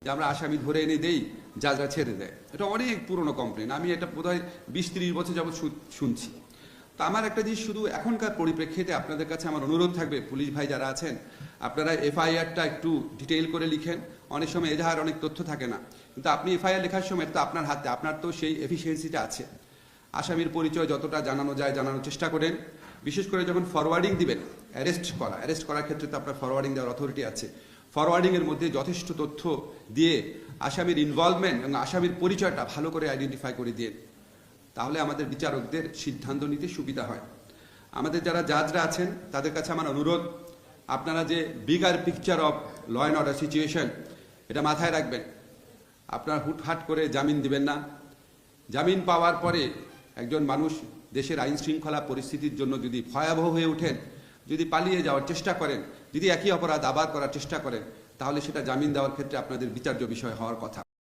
যে আমরা আসামি ধরে এনে দেই, জাজরা ছেড়ে দেয়। এটা অনেক পুরনো কমপ্লেন, আমি এটা বোধহয় 20-30 বছর যাবৎ শুনছি। তো আমার একটা জিনিস শুধু এখনকার পরিপ্রেক্ষিতে আপনাদের কাছে আমার অনুরোধ থাকবে, পুলিশ ভাই যারা আছেন আপনারা এফআইআরটা একটু ডিটেইল করে লিখেন। অনেক সময় এজাহার অনেক তথ্য থাকে না, কিন্তু আপনি এফআইআর লেখার সময় তো আপনার হাতে, আপনার তো সেই এফিসিয়েন্সিটা আছে। আসামির পরিচয় যতটা জানানো যায় জানানোর চেষ্টা করেন। বিশেষ করে যখন ফরওয়ার্ডিং দিবেন, অ্যারেস্ট করার ক্ষেত্রে তো আপনার ফরওয়ার্ডিং দেওয়ার অথরিটি আছে। ফরওয়ার্ডিংয়ের মধ্যে যথেষ্ট তথ্য দিয়ে আসামির ইনভলভমেন্ট এবং আসামির পরিচয়টা ভালো করে আইডেন্টিফাই করে দিয়ে, তাহলে আমাদের বিচারকদের সিদ্ধান্ত নিতে সুবিধা হয়। আমাদের যারা জাজরা আছেন তাদের কাছে আমার অনুরোধ, আপনারা যে bigger picture of law and order situation, এটা মাথায় রাখবেন। আপনারা হুটহাট করে জামিন দিবেন না। জামিন পাওয়ার পরে একজন মানুষ দেশের আইন শৃঙ্খলা পরিস্থিতির জন্য যদি ভয়াবহ হয়ে ওঠেন, যদি পালিয়ে যাওয়ার চেষ্টা করেন, যদি একই অপরাধ আবার করার চেষ্টা করেন, তাহলে সেটা জামিন দেওয়ার ক্ষেত্রে আপনাদের বিচার্য বিষয় হওয়ার কথা।